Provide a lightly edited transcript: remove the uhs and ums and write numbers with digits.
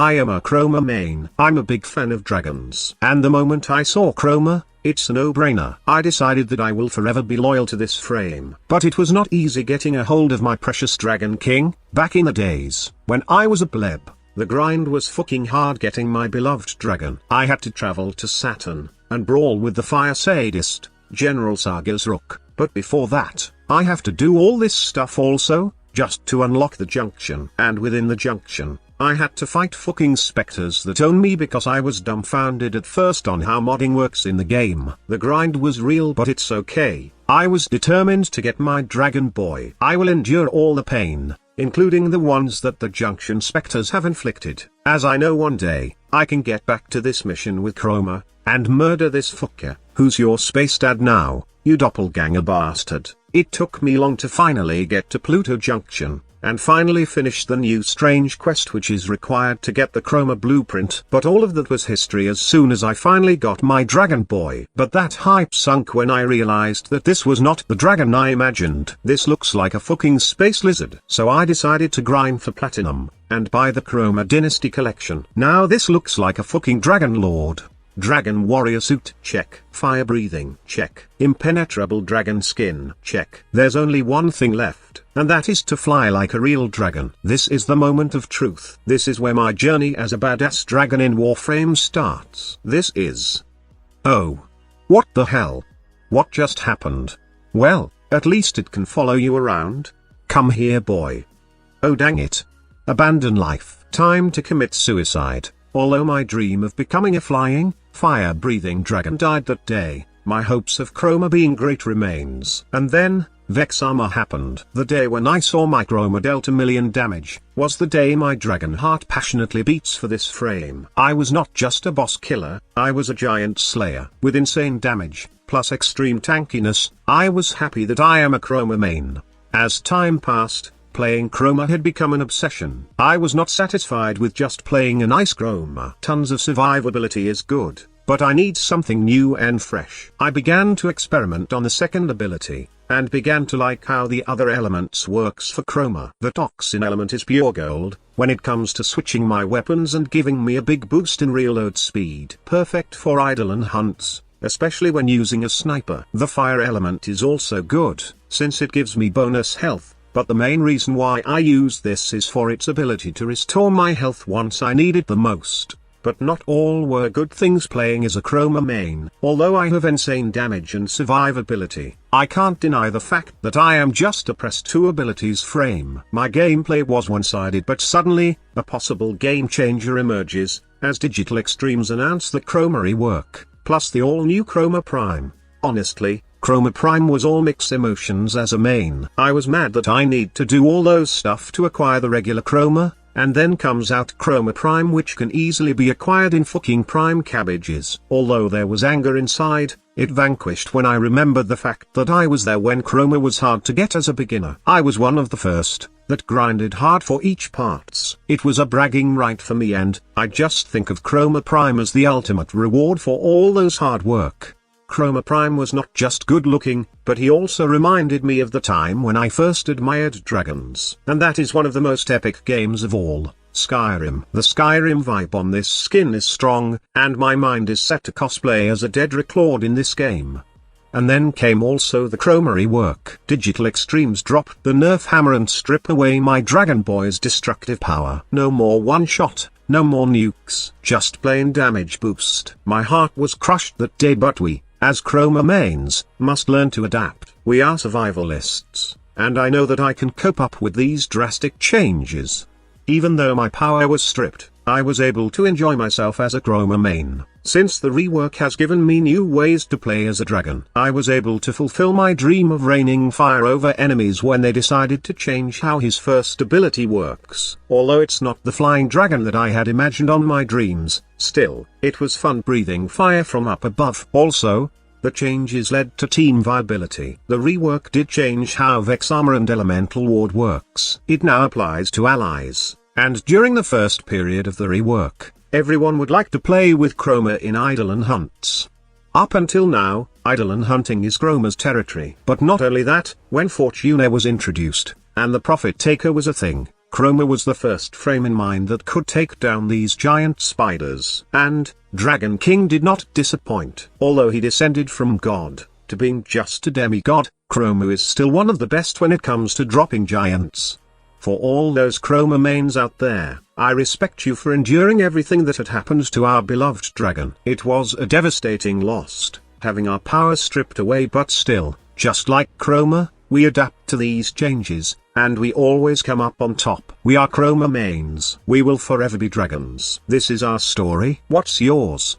I am a Chroma main. I'm a big fan of dragons. And the moment I saw Chroma, it's a no-brainer. I decided that I will forever be loyal to this frame. But it was not easy getting a hold of my precious Dragon King. Back in the days, when I was a pleb, the grind was fucking hard getting my beloved dragon. I had to travel to Saturn, and brawl with the fire sadist, General Saga's Rook. But before that, I have to do all this stuff also, just to unlock the junction. And within the junction, I had to fight fucking specters that own me because I was dumbfounded at first on how modding works in the game. The grind was real, but it's okay. I was determined to get my dragon boy. I will endure all the pain, including the ones that the junction specters have inflicted, as I know one day, I can get back to this mission with Chroma, and murder this fucker. Who's your space dad now, you doppelganger bastard? It took me long to finally get to Pluto Junction, and finally finish the new strange quest which is required to get the Chroma blueprint. But all of that was history as soon as I finally got my dragon boy. But that hype sunk when I realized that this was not the dragon I imagined. This looks like a fucking space lizard. So I decided to grind for platinum, and buy the Chroma Dynasty collection. Now this looks like a fucking dragon lord. Dragon warrior suit, check. Fire breathing, check. Impenetrable dragon skin, check. There's only one thing left, and that is to fly like a real dragon. This is the moment of truth. This is where my journey as a badass dragon in Warframe starts. This is... Oh. What the hell? What just happened? Well, at least it can follow you around. Come here, boy. Oh dang it. Abandon life. Time to commit suicide. Although my dream of becoming a flying, fire-breathing dragon died that day, my hopes of Chroma being great remains. And then, Vex Armor happened. The day when I saw my Chroma dealt a million damage, was the day my dragon heart passionately beats for this frame. I was not just a boss killer, I was a giant slayer. With insane damage, plus extreme tankiness, I was happy that I am a Chroma main. As time passed, playing Chroma had become an obsession. I was not satisfied with just playing a nice Chroma. Tons of survivability is good, but I need something new and fresh. I began to experiment on the second ability, and began to like how the other elements works for Chroma. The toxin element is pure gold, when it comes to switching my weapons and giving me a big boost in reload speed. Perfect for idle hunts, especially when using a sniper. The fire element is also good, since it gives me bonus health. But the main reason why I use this is for its ability to restore my health once I need it the most. But not all were good things playing as a Chroma main. Although I have insane damage and survivability, I can't deny the fact that I am just a press 2 abilities frame. My gameplay was one-sided, but suddenly, a possible game changer emerges, as Digital Extremes announce the Chroma Rework, plus the all-new Chroma Prime. Honestly, Chroma Prime was all mixed emotions as a main. I was mad that I need to do all those stuff to acquire the regular Chroma, and then comes out Chroma Prime, which can easily be acquired in fucking prime cabbages. Although there was anger inside, it vanquished when I remembered the fact that I was there when Chroma was hard to get as a beginner. I was one of the first that grinded hard for each parts. It was a bragging right for me, and I just think of Chroma Prime as the ultimate reward for all those hard work. Chroma Prime was not just good looking, but he also reminded me of the time when I first admired dragons. And that is one of the most epic games of all, Skyrim. The Skyrim vibe on this skin is strong, and my mind is set to cosplay as a Daedric Lord in this game. And then came also the Chroma Rework. Digital Extremes dropped the nerf hammer and strip away my dragon boy's destructive power. No more one-shot. No more nukes, just plain damage boost. My heart was crushed that day, but we, as Chroma mains, must learn to adapt. We are survivalists, and I know that I can cope up with these drastic changes. Even though my power was stripped, I was able to enjoy myself as a Chroma main. Since the rework has given me new ways to play as a dragon, I was able to fulfill my dream of raining fire over enemies when they decided to change how his first ability works. Although it's not the flying dragon that I had imagined on my dreams, still, it was fun breathing fire from up above. Also, the changes led to team viability. The rework did change how Vex Armor and Elemental Ward works. It now applies to allies, and during the first period of the rework, everyone would like to play with Chroma in Eidolon hunts. Up until now, Eidolon hunting is Chroma's territory. But not only that, when Fortuna was introduced, and the Profit Taker was a thing, Chroma was the first frame in mind that could take down these giant spiders. And Dragon King did not disappoint. Although he descended from God to being just a demigod, Chroma is still one of the best when it comes to dropping giants. For all those Chroma mains out there, I respect you for enduring everything that had happened to our beloved dragon. It was a devastating loss, having our power stripped away, but still, just like Chroma, we adapt to these changes, and we always come up on top. We are Chroma mains. We will forever be dragons. This is our story. What's yours?